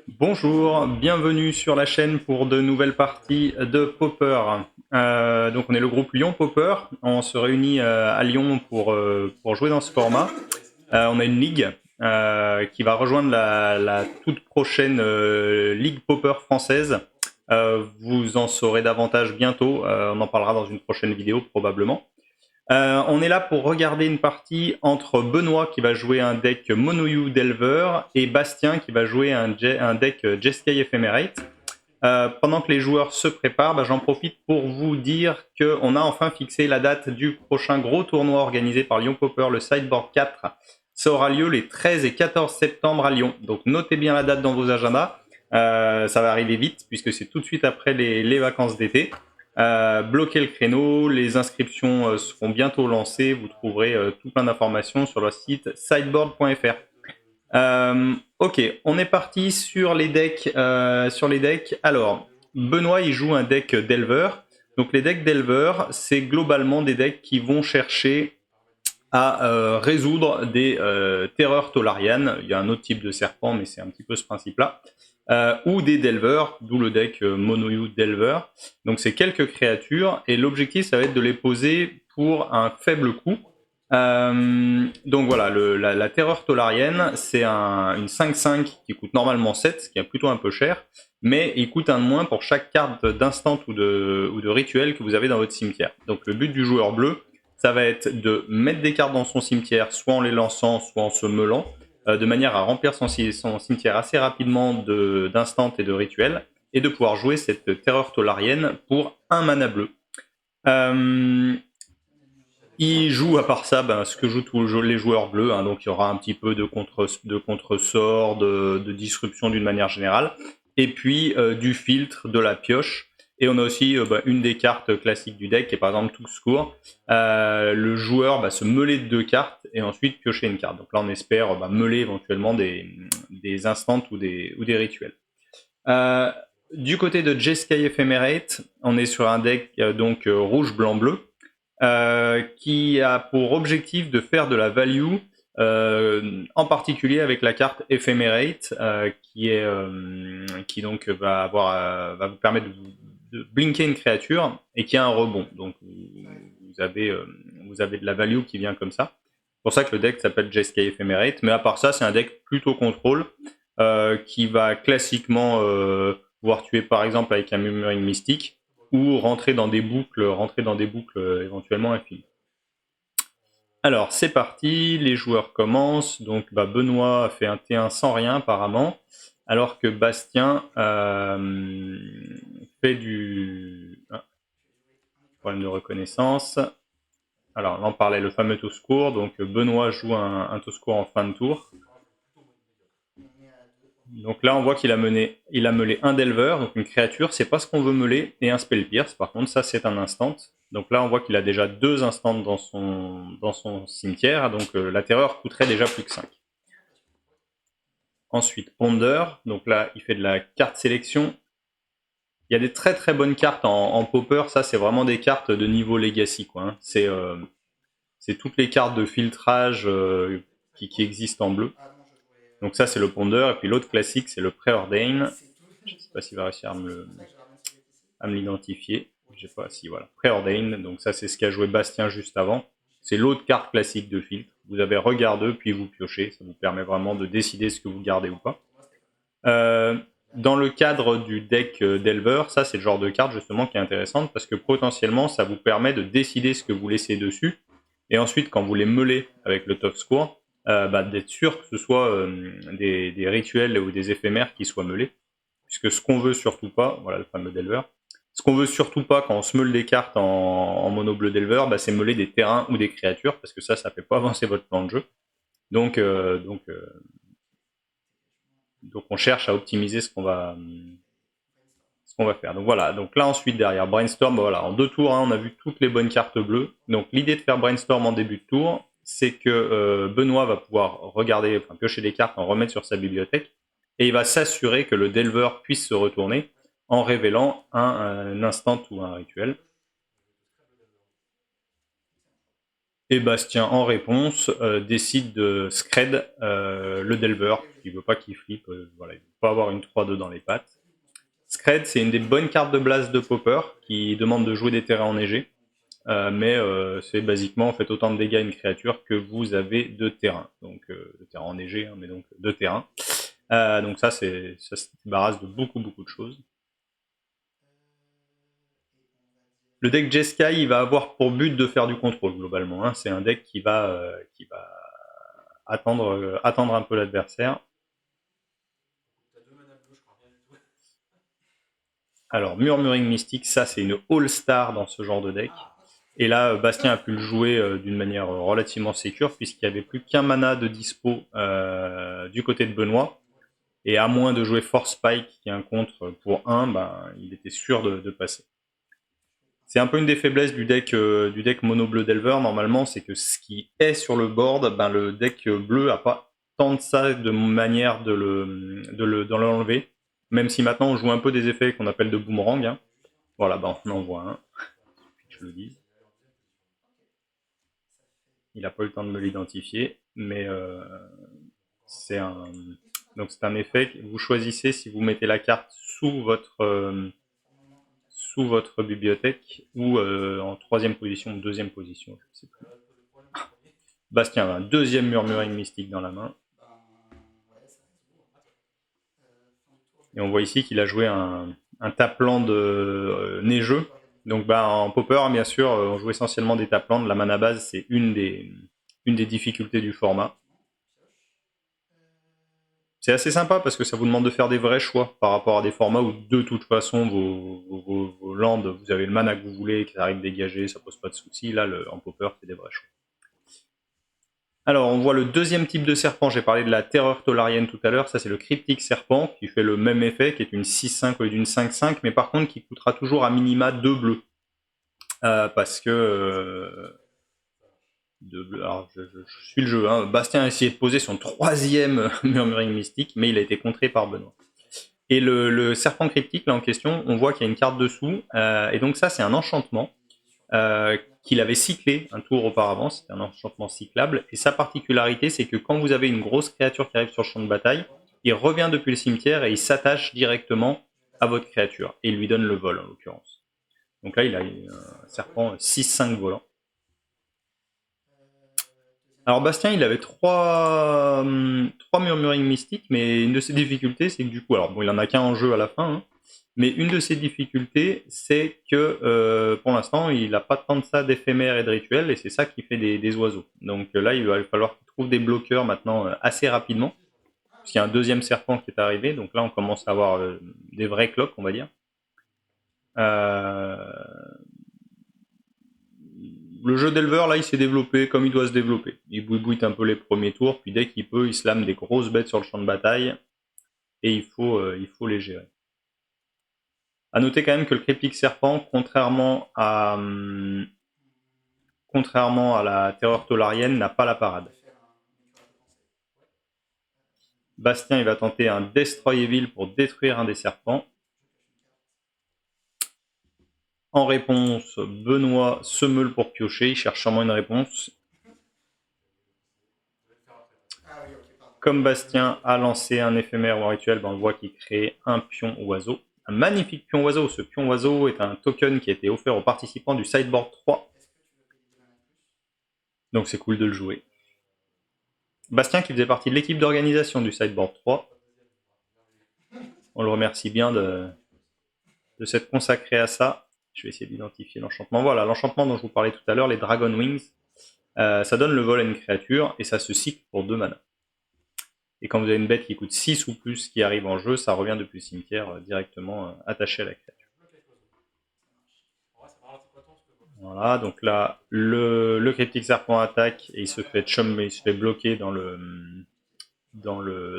Bonjour, bienvenue sur la chaîne pour de nouvelles parties de Pauper. Donc on est le groupe Lyon Pauper, on se réunit à Lyon pour jouer dans ce format. On a une ligue qui va rejoindre la toute prochaine Ligue Pauper française. Vous en saurez davantage bientôt, on en parlera dans une prochaine vidéo probablement. On est là pour regarder une partie entre Benoît qui va jouer un deck Monoyu Delver et Bastien qui va jouer un deck Jeskai Ephemerate. Pendant que les joueurs se préparent, j'en profite pour vous dire qu'on a enfin fixé la date du prochain gros tournoi organisé par Lyon Pauper, le Sideboard 4. Ça aura lieu les 13 et 14 septembre à Lyon. Donc notez bien la date dans vos agendas. Ça va arriver vite puisque c'est tout de suite après les vacances d'été. Bloquez le créneau, les inscriptions seront bientôt lancées, vous trouverez tout plein d'informations sur le site sideboard.fr. Ok, on est parti sur les decks. Alors, Benoît il joue un deck Delver. Donc les decks Delver, c'est globalement des decks qui vont chercher à résoudre des terreurs tolariennes. Il y a un autre type de serpent, mais c'est un petit peu ce principe-là. Ou des Delvers, d'où le deck Monoyu Delver. Donc c'est quelques créatures, et l'objectif ça va être de les poser pour un faible coût. Donc voilà, la terreur tolarienne, c'est une 5/5 qui coûte normalement 7, ce qui est plutôt un peu cher, mais il coûte un de moins pour chaque carte d'instant ou de rituel que vous avez dans votre cimetière. Donc le but du joueur bleu, ça va être de mettre des cartes dans son cimetière, soit en les lançant, soit en se meulant, de manière à remplir son cimetière assez rapidement d'instants et de rituels, et de pouvoir jouer cette terreur tolarienne pour un mana bleu. Il joue à part ça ce que jouent tous les joueurs bleus, donc il y aura un petit peu de contre-sort, de disruption d'une manière générale, et puis du filtre, de la pioche. Et on a aussi une des cartes classiques du deck, qui est par exemple tout secours. Le joueur va se meuler de 2 cartes et ensuite piocher une carte. Donc là on espère meuler éventuellement des instants ou des rituels. Du côté de Jeskai Ephemerate, on est sur un deck donc rouge, blanc, bleu. Qui a pour objectif de faire de la value, en particulier avec la carte Ephemerate, qui donc va vous permettre de blinker une créature et qui a un rebond. Donc vous avez de la value qui vient comme ça. C'est pour ça que le deck s'appelle Jeskai Ephemerate, mais à part ça, c'est un deck plutôt contrôle qui va classiquement pouvoir tuer par exemple avec un Murmuring Mystique, ou rentrer dans des boucles éventuellement infinies. Alors c'est parti, les joueurs commencent. Donc Benoît a fait un T1 sans rien apparemment, alors que Bastien fait du problème de reconnaissance. Alors on en parlait, le fameux Toscourt. Donc Benoît joue un Toscourt en fin de tour. Donc là, on voit qu'il a meulé un Delver, donc une créature, c'est pas ce qu'on veut meuler, et un Spell Pierce. Par contre, ça c'est un instant. Donc là, on voit qu'il a déjà 2 instants dans son cimetière, donc la terreur coûterait déjà plus que 5. Ensuite, Ponder, donc là, il fait de la carte sélection. Il y a des très très bonnes cartes en Pauper, ça c'est vraiment des cartes de niveau Legacy, quoi. C'est toutes les cartes de filtrage qui existent en bleu. Donc ça c'est le Ponder, et puis l'autre classique c'est le Preordain. Je ne sais pas s'il va réussir à me l'identifier. Je sais pas si, voilà. Preordain, donc ça c'est ce qu'a joué Bastien juste avant. C'est l'autre carte classique de filtre. Vous avez regard 2, puis vous piochez. Ça vous permet vraiment de décider ce que vous gardez ou pas. Dans le cadre du deck Delver, ça c'est le genre de carte justement qui est intéressante parce que potentiellement ça vous permet de décider ce que vous laissez dessus. Et ensuite, quand vous les meulez avec le top score, d'être sûr que ce soit des rituels ou des éphémères qui soient meulés. Puisque ce qu'on veut surtout pas, voilà le fameux Delver, ce qu'on veut surtout pas quand on se meule des cartes en mono bleu Delver, c'est meuler des terrains ou des créatures, parce que ça fait pas avancer votre plan de jeu. Donc on cherche à optimiser ce qu'on va faire. Donc voilà, donc là ensuite derrière Brainstorm, voilà, en 2 tours, on a vu toutes les bonnes cartes bleues. Donc l'idée de faire Brainstorm en début de tour, c'est que Benoît va pouvoir piocher des cartes, en remettre sur sa bibliothèque, et il va s'assurer que le Delver puisse se retourner en révélant un instant ou un rituel. Et Bastien, en réponse, décide de scred le Delver. Il veut pas qu'il flippe, voilà, il veut pas avoir une 3-2 dans les pattes. Scred, c'est une des bonnes cartes de blast de Popper qui demande de jouer des terrains enneigés. Mais c'est basiquement en fait autant de dégâts à une créature que vous avez de terrain. Donc de terrain enneigé, hein, mais donc de terrain. Donc ça se débarrasse de beaucoup de choses. Le deck Jeskai, il va avoir pour but de faire du contrôle globalement. Hein. C'est un deck qui va attendre un peu l'adversaire. Alors, Murmuring Mystique, ça c'est une all-star dans ce genre de deck. Et là, Bastien a pu le jouer d'une manière relativement sécure, puisqu'il n'y avait plus qu'un mana de dispo du côté de Benoît. Et à moins de jouer Force Spike, qui est un contre pour 1, ben, il était sûr de passer. C'est un peu une des faiblesses du deck mono bleu Delver, normalement, c'est que ce qui est sur le board, ben, le deck bleu a pas tant de ça de manière de l'enlever. Même si maintenant on joue un peu des effets qu'on appelle de boomerang. Hein. Voilà, ben, on en voit un, que je le dise. Il n'a pas eu le temps de me l'identifier, mais c'est un, donc c'est un effet que vous choisissez si vous mettez la carte sous votre bibliothèque ou en troisième position ou deuxième position, je ne sais plus. Bastien a un deuxième Murmuring Mystique dans la main. Et on voit ici qu'il a joué un tapland de neigeux. Donc bah, en popper, bien sûr, on joue essentiellement des taplands. La mana base, c'est une des difficultés du format. C'est assez sympa parce que ça vous demande de faire des vrais choix par rapport à des formats où de toute façon vos landes, vous avez le mana que vous voulez, qui arrive dégagé, ça pose pas de soucis. Là, en popper, c'est des vrais choix. Alors, on voit le deuxième type de serpent. J'ai parlé de la terreur tolarienne tout à l'heure. Ça, c'est le cryptique serpent qui fait le même effet, qui est une 6-5 au lieu d'une 5-5, mais par contre qui coûtera toujours à minima 2 bleus. Parce que. Alors, je suis le jeu. Hein. Bastien a essayé de poser son troisième Murmuring Mystique, mais il a été contré par Benoît. Et le serpent cryptique, là en question, on voit qu'il y a une carte dessous. Et donc, ça, c'est un enchantement. Qu'il avait cyclé un tour auparavant, c'était un enchantement cyclable, et sa particularité c'est que quand vous avez une grosse créature qui arrive sur le champ de bataille, il revient depuis le cimetière et il s'attache directement à votre créature, et il lui donne le vol en l'occurrence. Donc là il a un serpent 6-5 volant. Alors Bastien il avait trois murmurings mystiques, mais une de ses difficultés c'est que du coup, alors bon il en a qu'un en jeu à la fin, hein, mais une de ses difficultés, c'est que pour l'instant, il n'a pas tant de ça d'éphémère et de rituel, et c'est ça qui fait des oiseaux. Donc là, il va falloir qu'il trouve des bloqueurs maintenant assez rapidement, puisqu'il y a un deuxième serpent qui est arrivé, donc là, on commence à avoir des vrais cloques, on va dire. Euh, le jeu d'éleveur, là, il s'est développé comme il doit se développer. Il bouille un peu les premiers tours, puis dès qu'il peut, il slame des grosses bêtes sur le champ de bataille, et il faut les gérer. À noter quand même que le cryptique serpent, contrairement à la terreur tolarienne, n'a pas la parade. Bastien, il va tenter un Destroy Evil pour détruire un des serpents. En réponse, Benoît se meule pour piocher, il cherche sûrement une réponse. Comme Bastien a lancé un éphémère ou un rituel, on voit qu'il crée un pion oiseau. Un magnifique pion oiseau. Ce pion oiseau est un token qui a été offert aux participants du sideboard 3. Donc c'est cool de le jouer. Bastien qui faisait partie de l'équipe d'organisation du sideboard 3. On le remercie bien de s'être consacré à ça. Je vais essayer d'identifier l'enchantement. Voilà, l'enchantement dont je vous parlais tout à l'heure, les Dragon Wings. Ça donne le vol à une créature et ça se cycle pour 2 mana. Et quand vous avez une bête qui coûte 6 ou plus qui arrive en jeu, ça revient depuis le cimetière directement attaché à la créature. Voilà, donc là, le cryptique serpent attaque et il se fait bloquer dans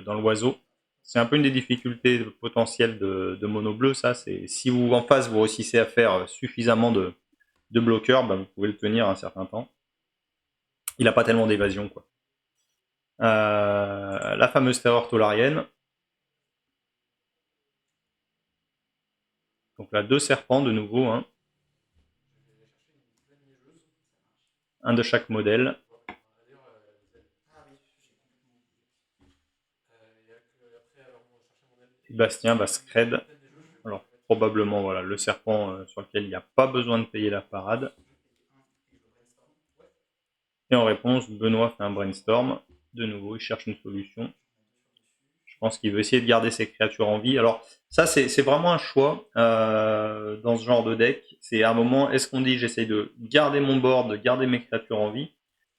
l'oiseau. C'est un peu une des difficultés potentielles de mono bleu, ça. C'est si vous en face vous réussissez à faire suffisamment de bloqueurs, ben, vous pouvez le tenir un certain temps. Il n'a pas tellement d'évasion, quoi. La fameuse terreur tolarienne. Donc là, 2 serpents de nouveau. Hein. un de chaque modèle. Bastien va scred. Alors probablement voilà le serpent sur lequel il n'y a pas besoin de payer la parade. Et en réponse, Benoît fait un brainstorm. De nouveau, il cherche une solution. Je pense qu'il veut essayer de garder ses créatures en vie. Alors ça, c'est vraiment un choix dans ce genre de deck. C'est à un moment, est-ce qu'on dit j'essaye de garder mon board, de garder mes créatures en vie,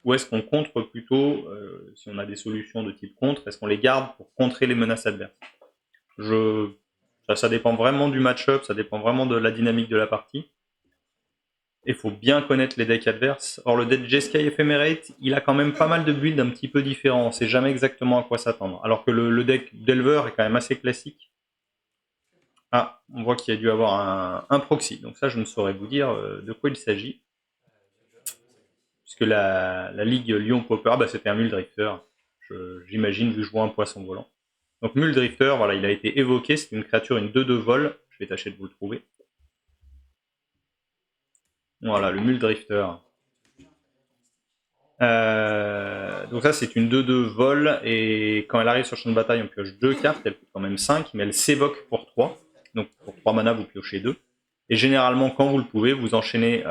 ou est-ce qu'on contre plutôt, si on a des solutions de type contre, est-ce qu'on les garde pour contrer les menaces adverses? Ça dépend vraiment du match-up, ça dépend vraiment de la dynamique de la partie. Il faut bien connaître les decks adverses. Or, le deck Jeskai Ephemerate, il a quand même pas mal de builds un petit peu différents. On sait jamais exactement à quoi s'attendre. Alors que le deck Delver est quand même assez classique. Ah, on voit qu'il y a dû avoir un proxy. Donc ça, je ne saurais vous dire de quoi il s'agit. Puisque la ligue Lyon Popper, bah, c'était un Muldrifter. J'imagine, vu que je vois un poisson volant. Donc Muldrifter, voilà, il a été évoqué. C'est une créature, une 2/2 vol. Je vais tâcher de vous le trouver. Voilà, le Muldrifter. Donc ça c'est une 2/2 vol et quand elle arrive sur le champ de bataille on pioche 2 cartes, elle coûte quand même 5 mais elle s'évoque pour 3. Donc pour 3 mana vous piochez 2. Et généralement quand vous le pouvez vous enchaînez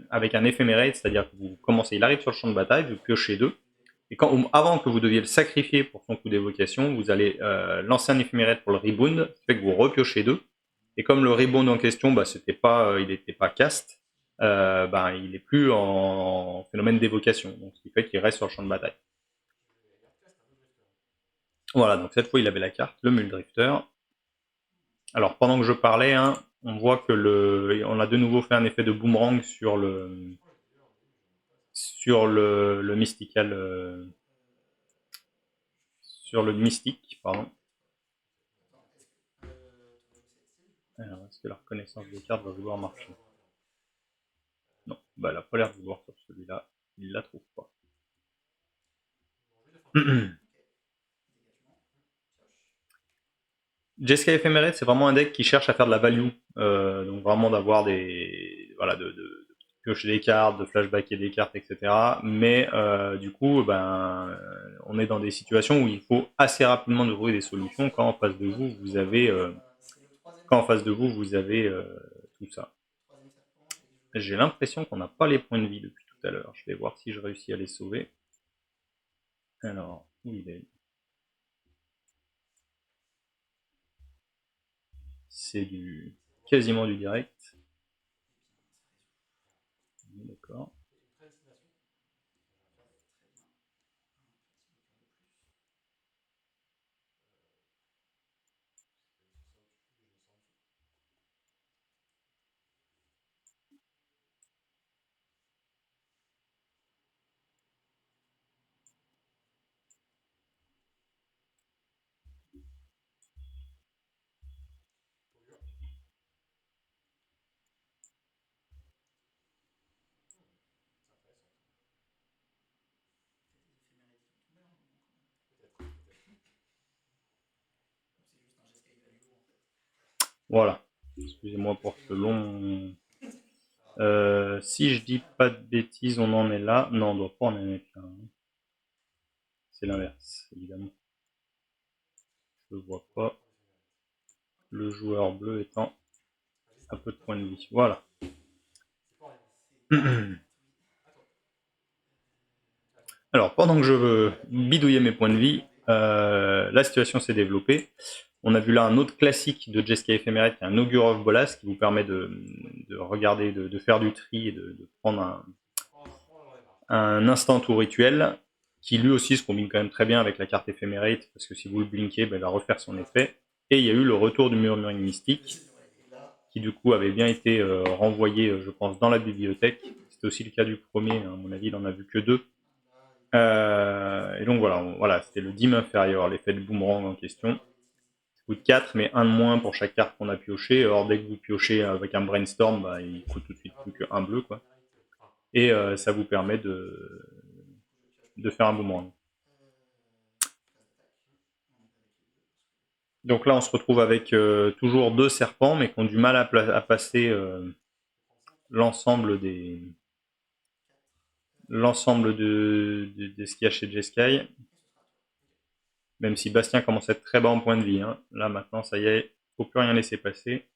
avec un éphémérate, c'est-à-dire que vous commencez, il arrive sur le champ de bataille, vous piochez 2. Et avant que vous deviez le sacrifier pour son coup d'évocation, vous allez lancer un éphémérate pour le rebound, ce qui fait que vous repiochez 2. Et comme le rebound en question, bah, il n'était pas cast, il n'est plus en phénomène d'évocation, donc ce qui fait qu'il reste sur le champ de bataille. Voilà, donc cette fois il avait la carte, le Muldrifter. Alors pendant que je parlais, hein, on voit que on a de nouveau fait un effet de boomerang sur le mystical, sur le mystique, pardon. Alors est-ce que la reconnaissance des cartes va vouloir marcher? Non, bah elle n'a pas l'air de vouloir sur celui-là, il la trouve pas. Jeskai Ephemerate, c'est vraiment un deck qui cherche à faire de la value, donc vraiment d'avoir de piocher des cartes, de flashbacker des cartes, etc. Mais du coup, on est dans des situations où il faut assez rapidement trouver des solutions quand en face de vous vous avez tout ça. J'ai l'impression qu'on n'a pas les points de vie depuis tout à l'heure. Je vais voir si je réussis à les sauver. Alors, où il est? C'est quasiment du direct. D'accord. Voilà. Excusez-moi pour ce long. Si je dis pas de bêtises, on en est là. Non, on doit pas en être là. C'est l'inverse, évidemment. Je le vois pas. Le joueur bleu étant un peu de points de vie. Voilà. Alors, pendant que je bidouillais mes points de vie, la situation s'est développée. On a vu là un autre classique de Jeskai Ephemerate, qui est un Augur of Bolas, qui vous permet de regarder, de faire du tri et de prendre un instant ou rituel, qui lui aussi se combine quand même très bien avec la carte Ephemerate, parce que si vous le blinkez, il va refaire son effet. Et il y a eu le retour du Murmuring Mystique, qui du coup avait bien été renvoyé, je pense, dans la bibliothèque. C'était aussi le cas du premier, à mon avis, il en a vu que 2. Et donc voilà, c'était le dim inférieur, l'effet de boomerang en question. Ça coûte 4, mais 1 de moins pour chaque carte qu'on a pioché. Or, dès que vous piochez avec un brainstorm, il coûte tout de suite plus qu'un bleu, quoi. Et ça vous permet de faire un boomerang. Donc là, on se retrouve avec toujours 2 serpents, mais qui ont du mal à passer l'ensemble l'ensemble de ce qu'il y a chez Jeskai. Même si Bastien commence à être très bas en point de vie. Hein. Là maintenant, ça y est, faut plus rien laisser passer.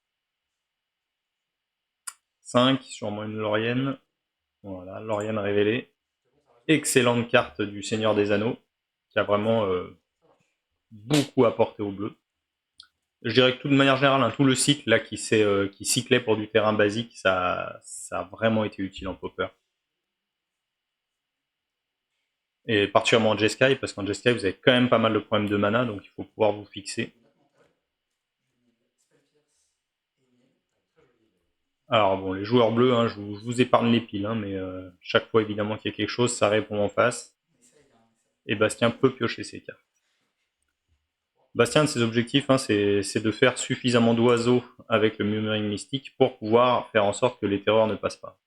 5, sûrement une Laurienne. Voilà, Laurienne révélée. Excellente carte du Seigneur des Anneaux, qui a vraiment beaucoup apporté au bleu. Je dirais que de manière générale, hein, tout le cycle là qui cyclait pour du terrain basique, ça a vraiment été utile en Pauper. Et particulièrement en Jeskai, parce qu'en Jeskai, vous avez quand même pas mal de problèmes de mana, donc il faut pouvoir vous fixer. Alors bon, les joueurs bleus, hein, je vous épargne les piles, hein, mais chaque fois évidemment qu'il y a quelque chose, ça répond en face. Et Bastien peut piocher ses cartes. Bastien, de ses objectifs, hein, c'est de faire suffisamment d'oiseaux avec le murmuring mystique pour pouvoir faire en sorte que les terreurs ne passent pas.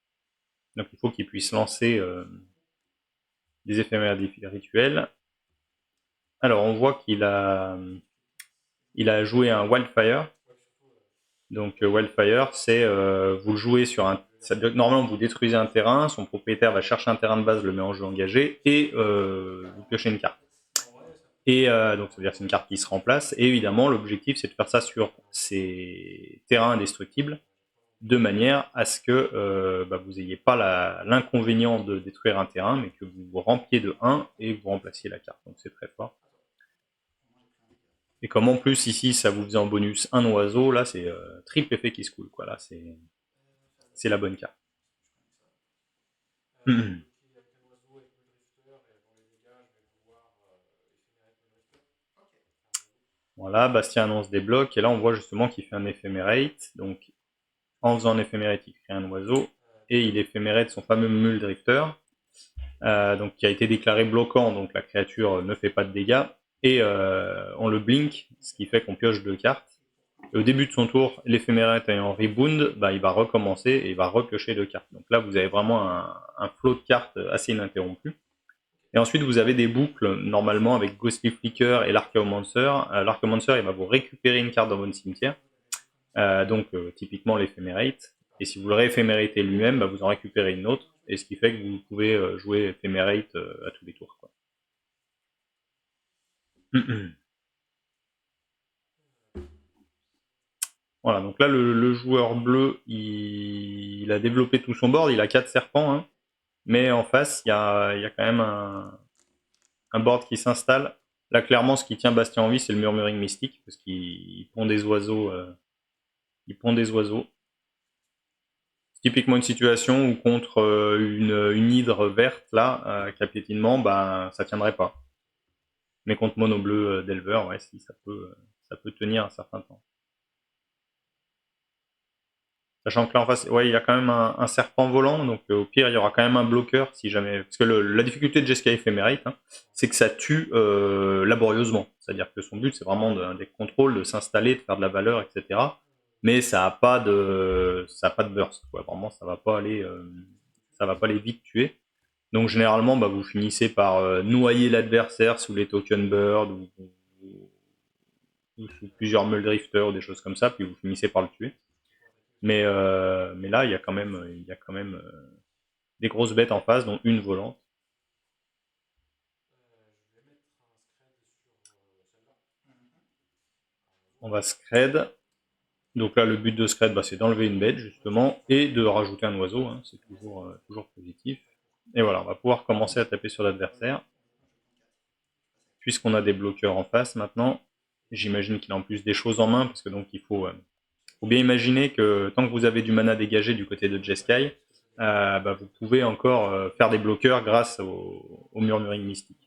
Donc il faut qu'il puisse lancer des éphémères rituels. Alors on voit qu'il a joué un Wildfire. Donc Wildfire, c'est vous le jouez sur un... Normalement vous détruisez un terrain, son propriétaire va chercher un terrain de base, le met en jeu engagé, et vous piochez une carte. Et donc ça veut dire que c'est une carte qui se remplace, et évidemment l'objectif c'est de faire ça sur ces terrains indestructibles, de manière à ce que vous n'ayez pas l'inconvénient de détruire un terrain, mais que vous vous rempliez de 1 et que vous remplaciez la carte, donc c'est très fort. Et comme en plus ici ça vous faisait en bonus un oiseau, là c'est triple effet qui se coule, quoi. Là c'est la bonne carte. Voilà, Bastien annonce des blocs, et là on voit justement qu'il fait un éphémérate, donc en faisant un éphémérate il crée un oiseau, et il éphémérate son fameux Muldrifter, donc qui a été déclaré bloquant, donc la créature ne fait pas de dégâts, et on le blink, ce qui fait qu'on pioche 2 cartes. Et au début de son tour, l'éphémérate ayant rebound, il va recommencer et il va repiocher 2 cartes. Donc là, vous avez vraiment un flot de cartes assez ininterrompu. Et ensuite, vous avez des boucles, normalement, avec Ghostly Flicker et l'Archaeomancer. L'Archaeomancer, il va vous récupérer une carte dans votre cimetière, donc typiquement l'éphémérate. Et si vous le rééphémératez lui-même, vous en récupérez une autre, et ce qui fait que vous pouvez jouer éphémérate à tous les tours, quoi. Voilà, donc là, le joueur bleu, il a développé tout son board, il a 4 serpents, hein, mais en face, il y a quand même un board qui s'installe. Là, clairement, ce qui tient Bastien en vie, c'est le murmuring mystique, parce qu'il pond des oiseaux. C'est typiquement une situation où contre une hydre verte, là, qui a piétinement, ça tiendrait pas. Mais contre mono bleu d'éleveur, ouais, si, ça peut tenir un certain temps. Sachant que là en face, ouais, il y a quand même un serpent volant, donc au pire, il y aura quand même un bloqueur si jamais. Parce que la difficulté de Jeskai Ephemerate, hein, c'est que ça tue laborieusement. C'est-à-dire que son but, c'est vraiment d'un deck contrôle, de s'installer, de faire de la valeur, etc. Mais ça n'a pas de burst, quoi. Vraiment, ça va pas aller vite tuer. Donc généralement, vous finissez par noyer l'adversaire sous les token bird ou sous plusieurs Muldrifters ou des choses comme ça, puis vous finissez par le tuer. Mais là, il y a quand même des grosses bêtes en face, dont une volante. On va scred. Donc là, le but de scred, c'est d'enlever une bête, justement, et de rajouter un oiseau. Hein, c'est toujours positif. Et voilà, on va pouvoir commencer à taper sur l'adversaire. Puisqu'on a des bloqueurs en face maintenant, j'imagine qu'il a en plus des choses en main, parce que donc il faut bien imaginer que tant que vous avez du mana dégagé du côté de Jeskai, vous pouvez encore faire des bloqueurs grâce au murmuring mystique.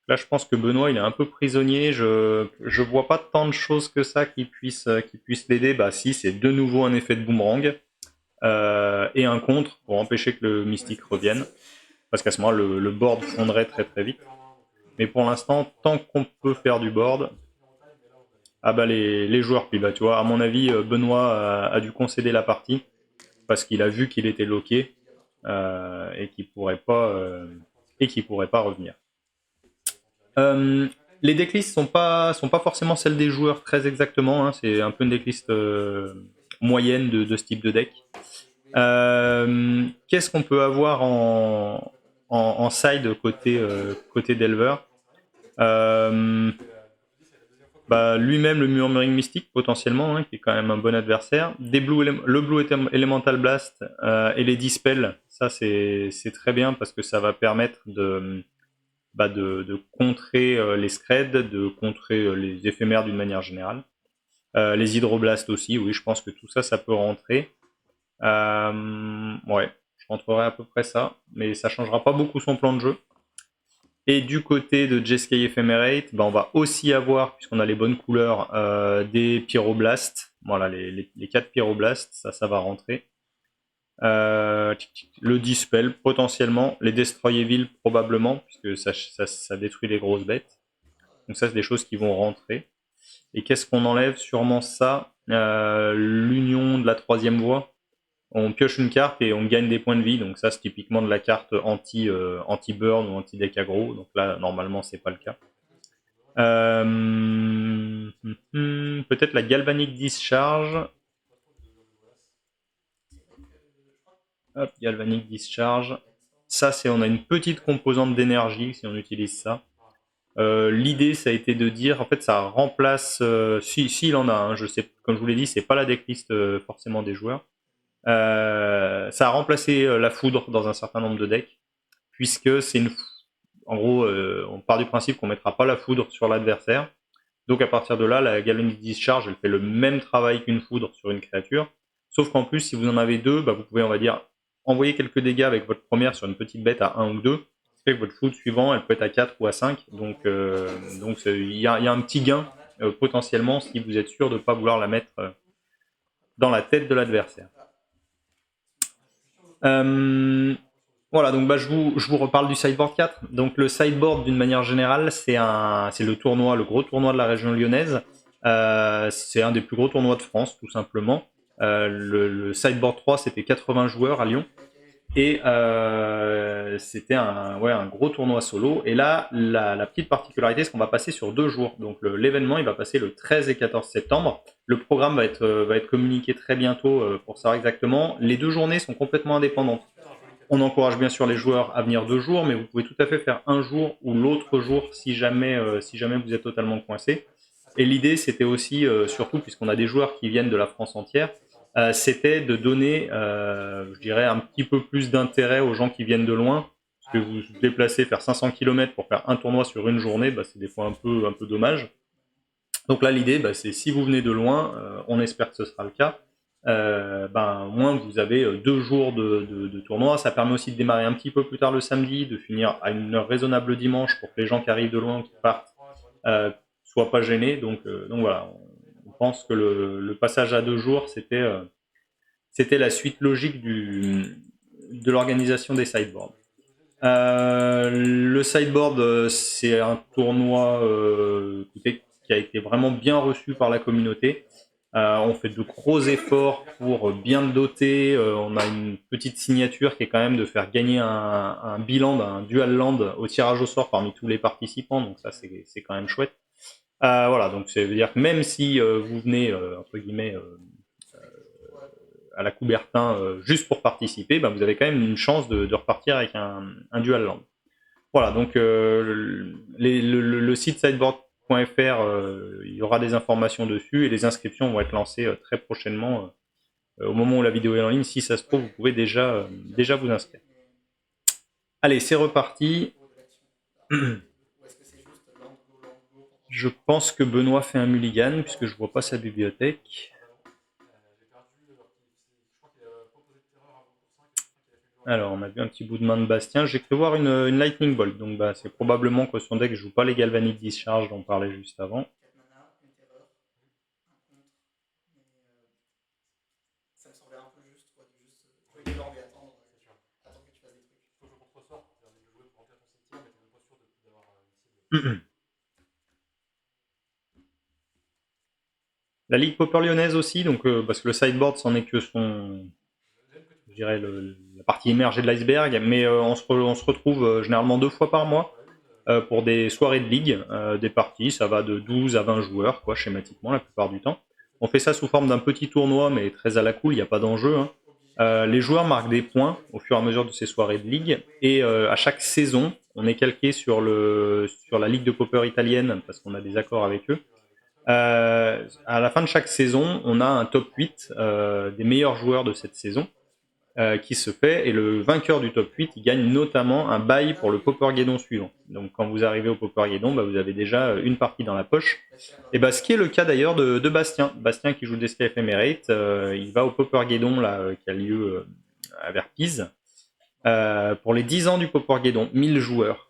Là, je pense que Benoît, il est un peu prisonnier. Je vois pas tant de choses que ça qui puissent l'aider. Si, c'est de nouveau un effet de boomerang et un contre pour empêcher que le mystique revienne. Parce qu'à ce moment-là, le board fondrait très très vite. Mais pour l'instant, tant qu'on peut faire du board, les joueurs, puis tu vois, à mon avis, Benoît a dû concéder la partie parce qu'il a vu qu'il était loqué et qu'il pourrait pas revenir. Les decklists sont pas forcément celles des joueurs très exactement, hein, c'est un peu une decklist moyenne de ce type de deck. Qu'est-ce qu'on peut avoir en side côté Delver? Lui-même le Murmuring Mystique potentiellement, hein, qui est quand même un bon adversaire. Le Blue Elemental Blast et les Dispel, ça c'est très bien parce que ça va permettre de contrer les Scred, de contrer les éphémères d'une manière générale. Les Hydroblasts aussi, oui, je pense que tout ça, ça peut rentrer. Ouais, je rentrerai à peu près ça, mais ça changera pas beaucoup son plan de jeu. Et du côté de Jeskai Ephemerate, on va aussi avoir, puisqu'on a les bonnes couleurs, des Pyroblasts. Voilà, les 4 Pyroblasts, ça va rentrer. Le Dispel, potentiellement. Les Destroy Evil, probablement, puisque ça détruit les grosses bêtes. Donc ça, c'est des choses qui vont rentrer. Et qu'est-ce qu'on enlève? Sûrement ça. L'union de la 3e voie. On pioche une carte et on gagne des points de vie. Donc ça, c'est typiquement de la carte anti-burn ou anti-deck aggro. Donc là, normalement, c'est pas le cas. Peut-être la Galvanic Discharge. Hop, Galvanic Discharge. Ça, on a une petite composante d'énergie si on utilise ça. L'idée, ça a été de dire, en fait, ça remplace, s'il en a, hein, je sais, comme je vous l'ai dit, c'est pas la decklist forcément des joueurs. Ça a remplacé la foudre dans un certain nombre de decks, puisque en gros, on part du principe qu'on mettra pas la foudre sur l'adversaire. Donc à partir de là, la Galvanic Discharge, elle fait le même travail qu'une foudre sur une créature. Sauf qu'en plus, si vous en avez deux, vous pouvez, on va dire, envoyer quelques dégâts avec votre première sur une petite bête à 1 ou 2. Ce qui fait que votre foudre suivant, elle peut être à 4 ou à 5. Donc il y a un petit gain potentiellement si vous êtes sûr de ne pas vouloir la mettre dans la tête de l'adversaire. Voilà, donc je vous reparle du sideboard 4. Donc le sideboard, d'une manière générale, c'est le gros tournoi de la région lyonnaise. C'est un des plus gros tournois de France, tout simplement. Le sideboard 3, c'était 80 joueurs à Lyon. Et c'était un gros tournoi solo. Et là, la petite particularité, c'est qu'on va passer sur 2 jours. Donc l'événement, il va passer le 13 et 14 septembre. Le programme va être communiqué très bientôt pour savoir exactement. Les 2 journées sont complètement indépendantes. On encourage bien sûr les joueurs à venir 2 jours, mais vous pouvez tout à fait faire un jour ou l'autre jour si jamais vous êtes totalement coincé. Et l'idée, c'était aussi, surtout puisqu'on a des joueurs qui viennent de la France entière, c'était de donner, je dirais, un petit peu plus d'intérêt aux gens qui viennent de loin. Parce que vous vous déplacez, faire 500 km pour faire un tournoi sur une journée, c'est des fois un peu dommage. Donc là, l'idée, c'est si vous venez de loin, on espère que ce sera le cas, au moins vous avez 2 jours de tournoi. Ça permet aussi de démarrer un petit peu plus tard le samedi, de finir à une heure raisonnable le dimanche pour que les gens qui arrivent de loin ou qui partent soient pas gênés. Donc voilà, on pense que le passage à 2 jours, c'était la suite logique de l'organisation des sideboards. Le sideboard, c'est un tournoi qui a été vraiment bien reçu par la communauté. On fait de gros efforts pour bien le doter. On a une petite signature qui est quand même de faire gagner un bilan d'un dual land au tirage au sort parmi tous les participants. Donc ça, c'est quand même chouette. Voilà, donc ça veut dire que même si vous venez, entre guillemets, à la Coubertin juste pour participer, vous avez quand même une chance de repartir avec un dual land. Voilà, donc le site sideboard.fr, il y aura des informations dessus et les inscriptions vont être lancées très prochainement. Au moment où la vidéo est en ligne, si ça se trouve, vous pouvez déjà vous inscrire. Allez, c'est reparti. Je pense que Benoît fait un mulligan puisque je vois pas sa bibliothèque. Alors, on a vu un petit bout de main de Bastien. J'ai cru voir une Lightning Bolt. Donc, c'est probablement que son deck ne joue pas les Galvanic Discharge dont on parlait juste avant. La Ligue Popper lyonnaise aussi, donc, parce que le sideboard, c'en est que je dirais, la partie émergée de l'iceberg, mais on se retrouve généralement 2 fois par mois pour des soirées de ligue, des parties, ça va de 12 à 20 joueurs, schématiquement, la plupart du temps. On fait ça sous forme d'un petit tournoi, mais très à la cool, il n'y a pas d'enjeu. Les joueurs marquent des points au fur et à mesure de ces soirées de ligue, et à chaque saison, on est calqué sur la ligue de poker italienne, parce qu'on a des accords avec eux. À la fin de chaque saison, on a un top 8 des meilleurs joueurs de cette saison qui se fait, et le vainqueur du top 8, il gagne notamment un bail pour le Pokergeddon suivant. Donc quand vous arrivez au Pokergeddon, vous avez déjà une partie dans la poche. Et ce qui est le cas d'ailleurs de Bastien. Bastien qui joue Desca Ephemerate, il va au Pokergeddon qui a lieu vers Pise pour les 10 ans du Pokergeddon, 1000 joueurs.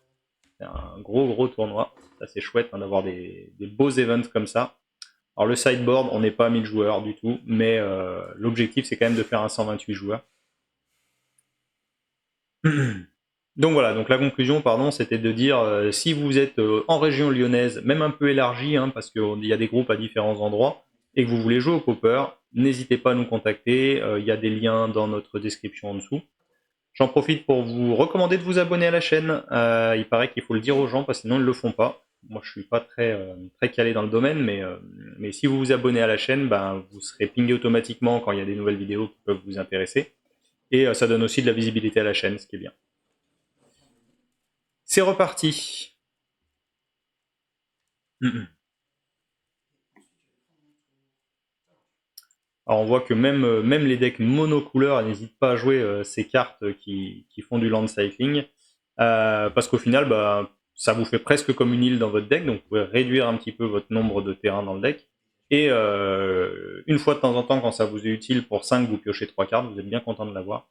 C'est un gros tournoi. C'est chouette d'avoir des beaux events comme ça. Alors le sideboard, on n'est pas à 1000 joueurs du tout, mais l'objectif c'est quand même de faire un 128 joueurs. Donc voilà, donc la conclusion, c'était de dire si vous êtes en région lyonnaise, même un peu élargie, parce qu'il y a des groupes à différents endroits, et que vous voulez jouer au poker, n'hésitez pas à nous contacter, il y a des liens dans notre description en dessous. J'en profite pour vous recommander de vous abonner à la chaîne, il paraît qu'il faut le dire aux gens, parce que sinon ils ne le font pas. Moi je suis pas très calé dans le domaine, mais si vous vous abonnez à la chaîne, vous serez pingé automatiquement quand il y a des nouvelles vidéos qui peuvent vous intéresser. Et ça donne aussi de la visibilité à la chaîne, ce qui est bien. C'est reparti. Alors on voit que même les decks monocouleurs n'hésitent pas à jouer ces cartes qui font du land cycling. Parce qu'au final, ça vous fait presque comme une île dans votre deck, donc vous pouvez réduire un petit peu votre nombre de terrains dans le deck. Et une fois de temps en temps, quand ça vous est utile pour 5, vous piochez 3 cartes, vous êtes bien content de l'avoir.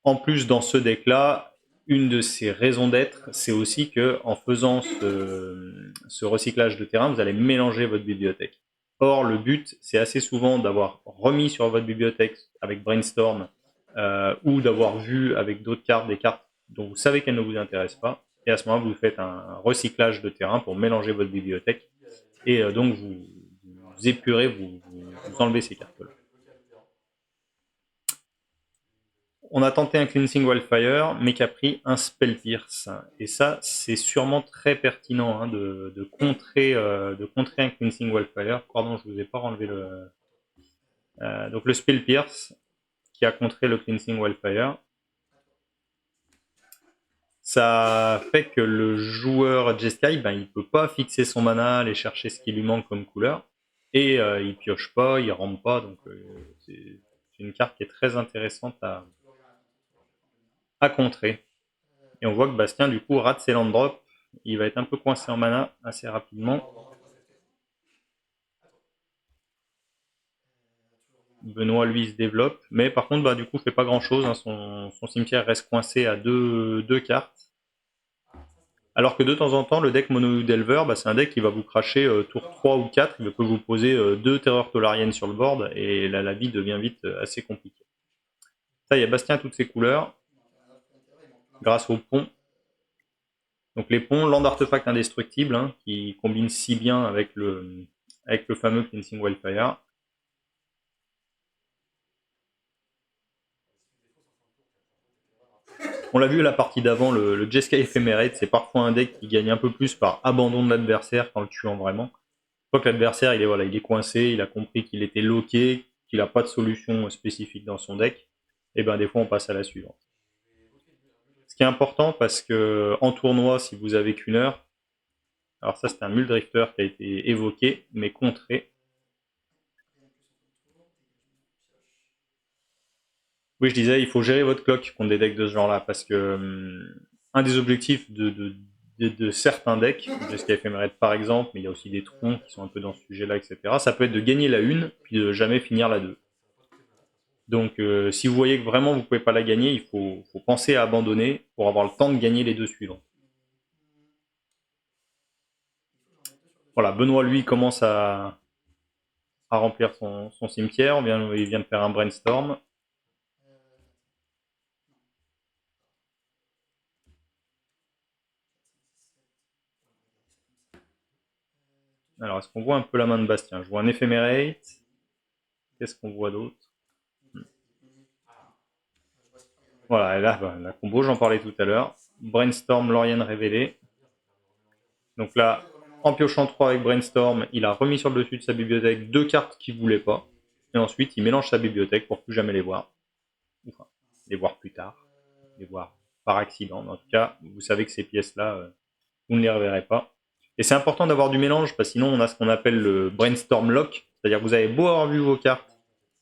En plus, dans ce deck-là, une de ses raisons d'être, c'est aussi que en faisant ce recyclage de terrain, vous allez mélanger votre bibliothèque. Or, le but, c'est assez souvent d'avoir remis sur votre bibliothèque avec Brainstorm ou d'avoir vu avec d'autres cartes des cartes dont vous savez qu'elles ne vous intéressent pas. Et à ce moment-là, vous faites un recyclage de terrain pour mélanger votre bibliothèque. Et donc, vous épurez, vous enlevez ces cartes-là. On a tenté un Cleansing Wildfire, mais qui a pris un Spell Pierce. Et ça, c'est sûrement très pertinent de contrer un Cleansing Wildfire. Pardon, je ne vous ai pas renlevé le... donc le Spell Pierce, qui a contré le Cleansing Wildfire. Ça fait que le joueur Jeskai, il ne peut pas fixer son mana, aller chercher ce qui lui manque comme couleur. Et il pioche pas, il rampe pas. Donc c'est une carte qui est très intéressante à contrer. Et on voit que Bastien, du coup, rate ses land drops. Il va être un peu coincé en mana assez rapidement. Benoît, lui, se développe. Mais par contre, du coup, fait pas grand-chose. Son cimetière reste coincé à deux cartes. Alors que de temps en temps, le deck Mono Delver, c'est un deck qui va vous cracher tour 3 ou 4. Il peut vous poser 2 terreurs tolariennes sur le board. Et là, la vie devient vite assez compliquée. Ça, il y a Bastien à toutes ses couleurs. Grâce au pont. Donc les ponts, land artefact indestructible, qui combine si bien avec le fameux Cleansing Wildfire. On l'a vu à la partie d'avant, le Jeskai Ephemerate, c'est parfois un deck qui gagne un peu plus par abandon de l'adversaire qu'en le tuant vraiment. Une fois que l'adversaire il est coincé, il a compris qu'il était loqué, qu'il n'a pas de solution spécifique dans son deck, et des fois on passe à la suivante. Ce qui est important parce que en tournoi, si vous avez qu'une heure, alors ça c'est un Muldrifter qui a été évoqué, mais contré. Oui, je disais, il faut gérer votre clock contre des decks de ce genre-là, parce que un des objectifs de certains decks, Jeskai Ephemerate par exemple, mais il y a aussi des troncs qui sont un peu dans ce sujet-là, etc., ça peut être de gagner la 1, puis de jamais finir la 2. Donc si vous voyez que vraiment vous ne pouvez pas la gagner, il faut penser à abandonner pour avoir le temps de gagner les 2 suivants. Voilà, Benoît, lui, commence à remplir son cimetière, il vient de faire un brainstorm. Alors, est-ce qu'on voit un peu la main de Bastien? Je vois un Ephemerate. Qu'est-ce qu'on voit d'autre? Voilà, et là, la combo, j'en parlais tout à l'heure. Brainstorm, Lauriane révélée. Donc là, en piochant 3 avec Brainstorm, il a remis sur le dessus de sa bibliothèque 2 cartes qu'il ne voulait pas. Et ensuite, il mélange sa bibliothèque pour plus jamais les voir. enfin, les voir plus tard, les voir par accident. Mais en tout cas, vous savez que ces pièces-là, vous ne les reverrez pas. Et c'est important d'avoir du mélange, parce que sinon on a ce qu'on appelle le brainstorm lock, c'est-à-dire que vous avez beau avoir vu vos cartes,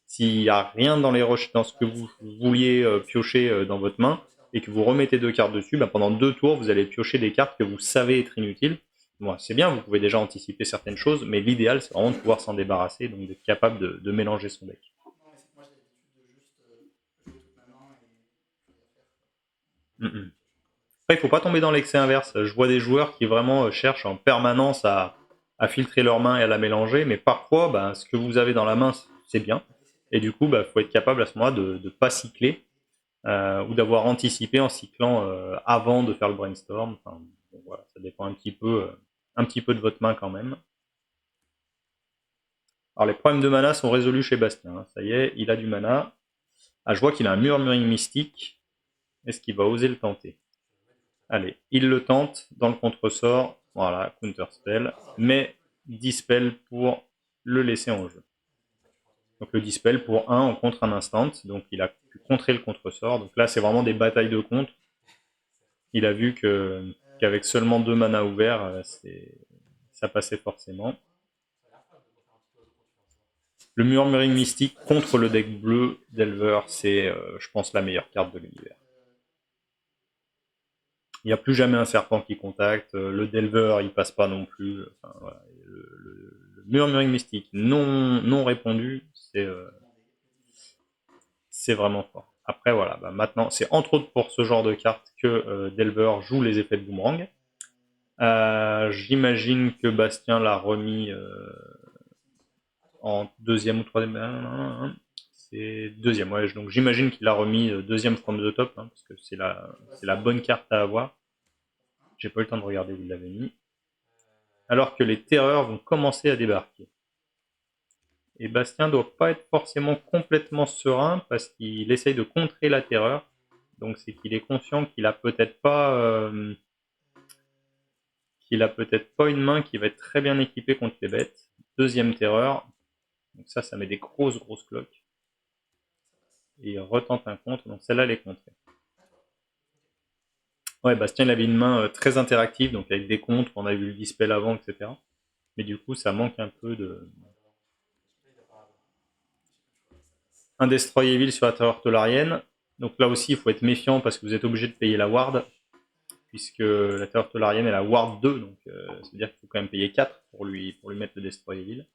s'il n'y a rien dans dans ce que vous vouliez piocher dans votre main, et que vous remettez 2 cartes dessus, bah, pendant 2 tours, vous allez piocher des cartes que vous savez être inutiles. Bon, c'est bien, vous pouvez déjà anticiper certaines choses, mais l'idéal, c'est vraiment de pouvoir s'en débarrasser, donc d'être capable de mélanger son deck. Mm -mm. Après, il faut pas tomber dans l'excès inverse. Je vois des joueurs qui vraiment cherchent en permanence à filtrer leur main et à la mélanger, mais parfois, bah, ce que vous avez dans la main, c'est bien. Et du coup, il faut être capable à ce moment-là de ne pas cycler, ou d'avoir anticipé en cyclant avant de faire le brainstorm. Enfin, bon, voilà, ça dépend un petit peu de votre main quand même. Alors les problèmes de mana sont résolus chez Bastien, hein. Ça y est, il a du mana. Ah, je vois qu'il a un murmuring mystique. Est-ce qu'il va oser le tenter? Allez, il le tente dans le contresort. Voilà, counter spell. Mais dispel pour le laisser en jeu. Donc le dispel pour 1, on contre un instant. Donc il a pu contrer le contresort. Donc là, c'est vraiment des batailles de contre. Il a vu qu'avec seulement 2 mana ouverts, ça passait forcément. Le murmuring mystique contre le deck bleu d'Elver, c'est, je pense, la meilleure carte de l'univers. Il n'y a plus jamais un serpent qui contacte. Le Delver, il passe pas non plus. Enfin, voilà. Le murmuring mystique non répondu, c'est vraiment fort. Après, voilà, bah, maintenant, c'est entre autres pour ce genre de carte que Delver joue les effets de boomerang. J'imagine que Bastien l'a remis en deuxième ou troisième. C'est deuxième, ouais. Donc j'imagine qu'il l'a remis deuxième from the top, hein, parce que c'est la bonne carte à avoir. J'ai pas eu le temps de regarder où il l'avait mis. Alors que les terreurs vont commencer à débarquer. Et Bastien doit pas être forcément complètement serein parce qu'il essaye de contrer la terreur. Donc c'est qu'il est conscient qu'il a peut-être pas une main qui va être très bien équipée contre les bêtes. Deuxième terreur. Donc ça met des grosses cloques. Et il retente un contre, donc celle-là elle est contrée. Ouais, Bastien il avait une main très interactive, donc avec des contres, on a vu le dispel avant, etc. Mais du coup ça manque un peu de... Un Destroy Evil sur la Terreur Tolarienne. Donc là aussi il faut être méfiant parce que vous êtes obligé de payer la ward, puisque la Terreur Tolarienne elle a ward 2, donc c'est-à-dire qu'il faut quand même payer 4 pour lui mettre le Destroy Evil.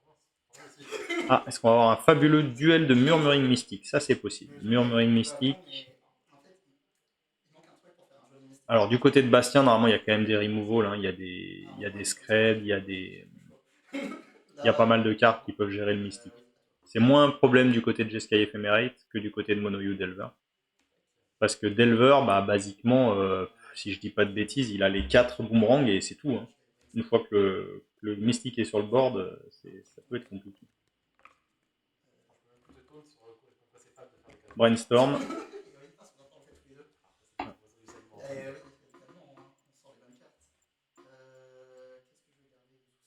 Ah, est-ce qu'on va avoir un fabuleux duel de Murmuring Mystique? Ça c'est possible. Murmuring Mystique. Alors du côté de Bastien, normalement il y a quand même des removals, hein. Il y a des screds, il y a pas mal de cartes qui peuvent gérer le mystique. C'est moins un problème du côté de Jeskai Ephemerate que du côté de Monoyu Delver. Parce que Delver, bah, basiquement, si je dis pas de bêtises, il a les 4 boomerangs et c'est tout, hein. Une fois que le mystique est sur le board, ça peut être compliqué. Brainstorm.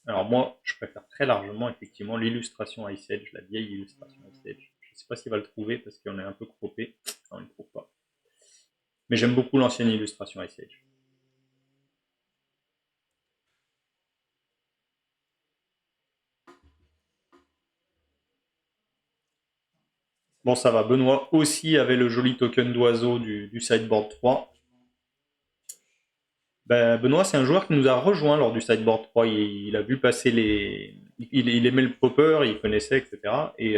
Alors moi, je préfère très largement effectivement l'illustration Ice Age, la vieille illustration Ice Age. Je sais pas s'il va le trouver parce qu'on est un peu croppé. Non, il ne trouve pas. Mais j'aime beaucoup l'ancienne illustration Ice Age. Bon, ça va. Benoît aussi avait le joli token d'oiseau du sideboard 3. Ben, Benoît, c'est un joueur qui nous a rejoint lors du sideboard 3. Il a vu passer les. Il aimait le popper, il connaissait, etc. Et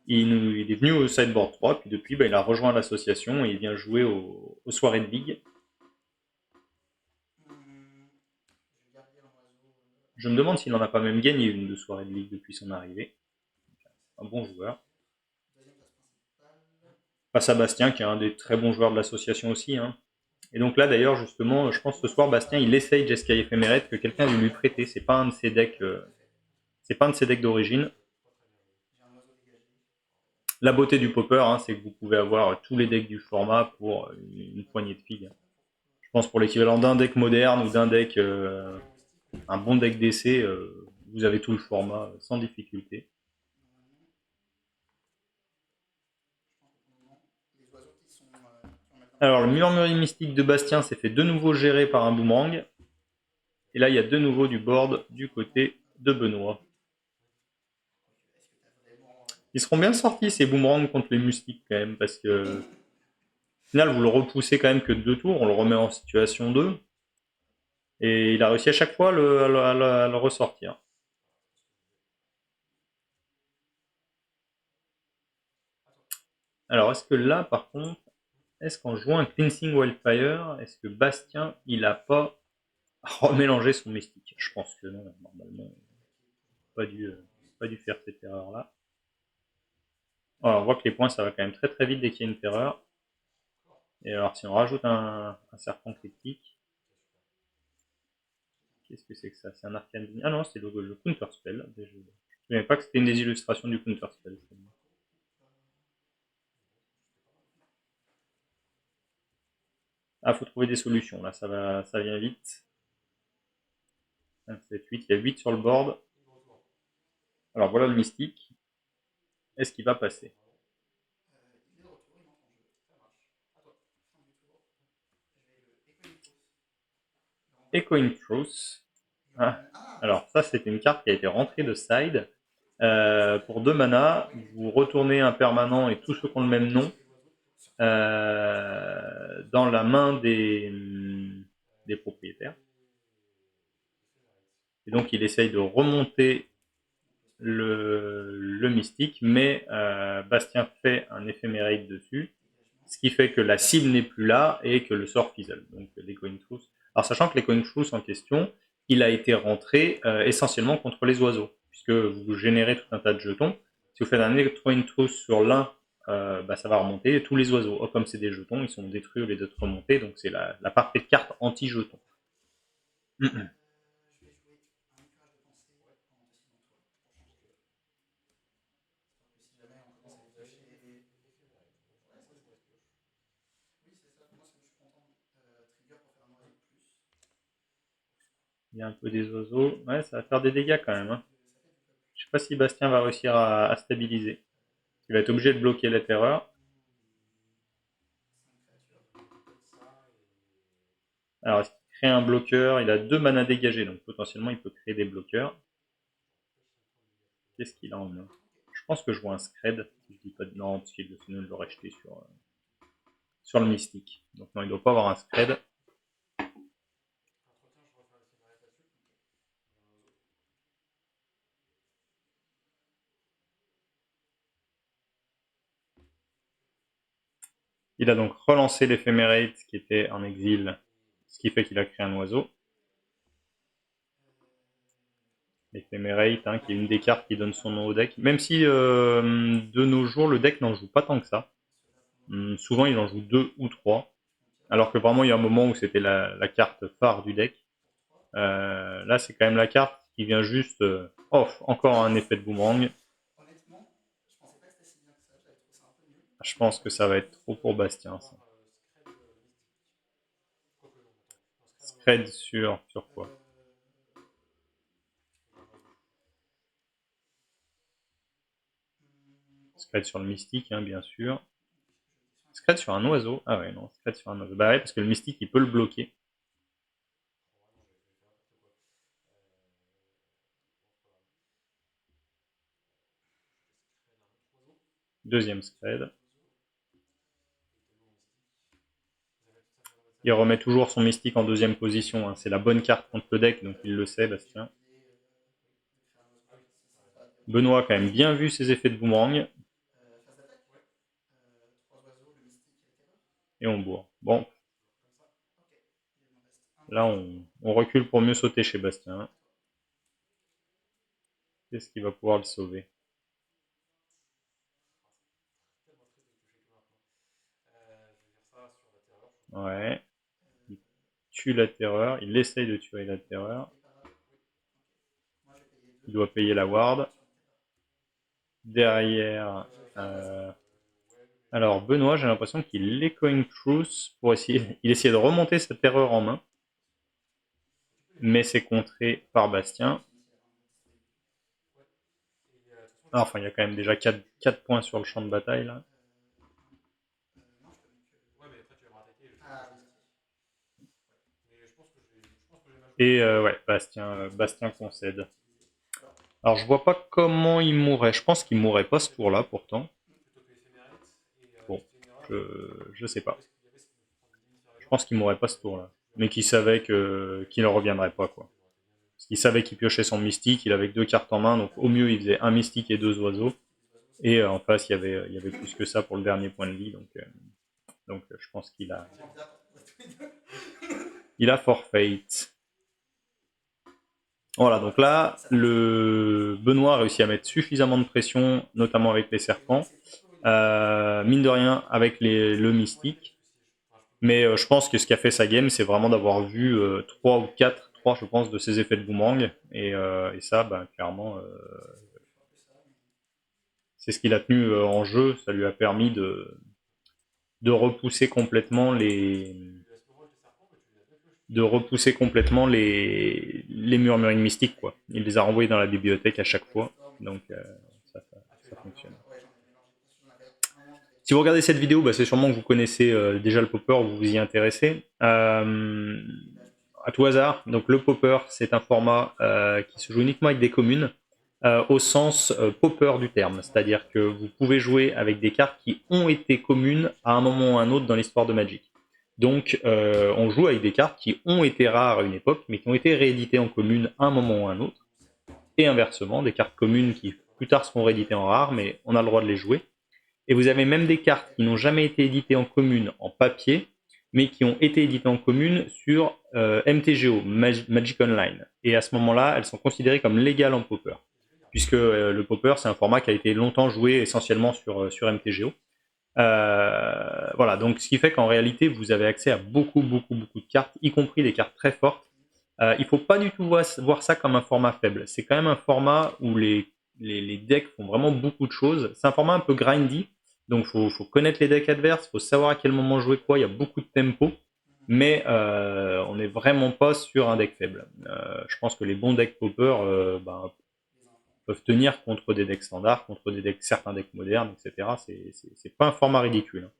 il est venu au sideboard 3, puis depuis, ben, il a rejoint l'association et il vient jouer aux soirées de ligue. Je me demande s'il n'en a pas même gagné une de soirée de ligue depuis son arrivée. Un bon joueur. Face à Bastien, qui est un des très bons joueurs de l'association aussi, hein. Et donc là, d'ailleurs, justement, je pense que ce soir, Bastien, il essaye Jeskai Ephemerate que quelqu'un a dû lui prêter. C'est pas un de ses decks, d'origine. La beauté du popper, hein, c'est que vous pouvez avoir tous les decks du format pour une poignée de figues. Je pense pour l'équivalent d'un deck moderne ou d'un deck, un bon deck d'essai, vous avez tout le format sans difficulté. Alors, le murmurie mystique de Bastien s'est fait de nouveau gérer par un boomerang. Et là, il y a de nouveau du board du côté de Benoît. Ils seront bien sortis ces boomerangs contre les moustiques quand même, parce que au final, vous le repoussez quand même que de 2 tours, on le remet en situation 2. Et il a réussi à chaque fois à le ressortir. Alors, est-ce que là, par contre, est-ce qu'en jouant un Cleansing Wildfire, est-ce que Bastien, il a pas remélangé son mystique? Je pense que non, normalement, pas dû, pas dû faire cette erreur-là. Alors, on voit que les points, ça va quand même très très vite dès qu'il y a une terreur. Et alors, si on rajoute un serpent critique, qu'est-ce que c'est que ça? C'est un arcane. Ah non, c'est le counter spell. Je ne savais pas que c'était une des illustrations du counter spell. Ah, faut trouver des solutions. Là, ça vient vite. 5, 7, 8. Il y a 8 sur le board. Alors voilà le mystique. Est-ce qu'il va passer? Echoing Truth. Ah. Alors ça, c'était une carte qui a été rentrée de side. Pour 2 mana, vous retournez un permanent et tous ceux qui ont le même nom dans la main des propriétaires. Et donc il essaye de remonter le mystique, mais Bastien fait un éphémérite dessus, ce qui fait que la cible n'est plus là et que le sort fizzle. Donc les coin truth. Alors sachant que les coin truth en question, il a été rentré essentiellement contre les oiseaux, puisque vous générez tout un tas de jetons. Si vous faites un coin truth sur l'un, ça va remonter et tous les oiseaux. Oh, comme c'est des jetons, ils sont détruits au lieu d'être remontés, donc c'est la parfaite carte anti-jeton. Il y a un peu des oiseaux. Ouais, ça va faire des dégâts quand même. Hein. Je sais pas si Bastien va réussir à stabiliser. Il va être obligé de bloquer la terreur. Alors, est-ce qu'il crée un bloqueur? Il a 2 manas dégagés, donc potentiellement il peut créer des bloqueurs. Qu'est-ce qu'il a en main? Je pense que je vois un scred. Si je dis pas de non, parce qu'il sinon il l'aurait jeté sur le mystique. Donc non, il doit pas avoir un scred. Il a donc relancé l'éphémérate qui était en exil, ce qui fait qu'il a créé un oiseau. L'éphémérate, hein, qui est une des cartes qui donne son nom au deck. Même si de nos jours le deck n'en joue pas tant que ça. Souvent il en joue 2 ou 3. Alors que vraiment il y a un moment où c'était la carte phare du deck. Là c'est quand même la carte qui vient juste off, encore un effet de boomerang. Je pense que ça va être trop pour Bastien. Ça. Scred sur quoi? Scred sur le mystique, hein, bien sûr. Scred sur un oiseau. Ah ouais, non, scred sur un oiseau. Bah ouais, parce que le mystique il peut le bloquer. Deuxième scred. Il remet toujours son mystique en deuxième position. Hein. C'est la bonne carte contre le deck, donc il le sait, Bastien. Benoît a quand même bien vu ses effets de boomerang. Et on bourre. Bon, là on recule pour mieux sauter chez Bastien. Qu'est-ce qui va pouvoir le sauver? Ouais. Il tue la terreur. Il essaye de tuer la terreur. Il doit payer la ward. Derrière. Alors Benoît, j'ai l'impression qu'il echoing truth pour essayer. Il essayait de remonter sa terreur en main. Mais c'est contré par Bastien. Enfin, il y a quand même déjà 4 points sur le champ de bataille là. Et ouais, Bastien concède. Alors je vois pas comment il mourrait. Je pense qu'il mourrait pas ce tour-là pourtant. Bon, je sais pas. Je pense qu'il mourrait pas ce tour-là. Mais qu'il savait qu'il ne reviendrait pas, quoi. Parce qu'il savait qu'il piochait son mystique, il avait que 2 cartes en main, donc au mieux il faisait un mystique et 2 oiseaux. Et en face, il y avait plus que ça pour le dernier point de vie, donc je pense il a forfait. Voilà, donc là, le Benoît a réussi à mettre suffisamment de pression, notamment avec les serpents. Mine de rien, avec le mystique. Mais je pense que ce qui a fait sa game, c'est vraiment d'avoir vu 3 ou 4, 3 je pense, de ses effets de boomerang. Et ça, ben, clairement, c'est ce qu'il a tenu en jeu. Ça lui a permis de repousser complètement les murmurines mystiques, quoi. Il les a renvoyés dans la bibliothèque à chaque fois. Donc ça fonctionne. Si vous regardez cette vidéo, bah, c'est sûrement que vous connaissez déjà le popper, vous vous y intéressez. À tout hasard, donc le popper, c'est un format qui se joue uniquement avec des communes, au sens popper du terme. C'est-à-dire que vous pouvez jouer avec des cartes qui ont été communes à un moment ou à un autre dans l'histoire de Magic. Donc on joue avec des cartes qui ont été rares à une époque, mais qui ont été rééditées en commune à un moment ou à un autre. Et inversement, des cartes communes qui plus tard seront rééditées en rares, mais on a le droit de les jouer. Et vous avez même des cartes qui n'ont jamais été éditées en commune en papier, mais qui ont été éditées en commune sur MTGO, Magic Online. Et à ce moment-là, elles sont considérées comme légales en Pauper. Puisque le Pauper, c'est un format qui a été longtemps joué essentiellement sur MTGO. Voilà, donc ce qui fait qu'en réalité, vous avez accès à beaucoup, beaucoup, beaucoup de cartes, y compris des cartes très fortes. Il ne faut pas du tout voir ça comme un format faible. C'est quand même un format où les decks font vraiment beaucoup de choses. C'est un format un peu grindy, donc faut connaître les decks adverses, faut savoir à quel moment jouer quoi. Il y a beaucoup de tempo, mais on n'est vraiment pas sur un deck faible. Je pense que les bons decks popper peuvent tenir contre des decks standards, contre certains decks modernes, etc. C'est pas un format ridicule, hein.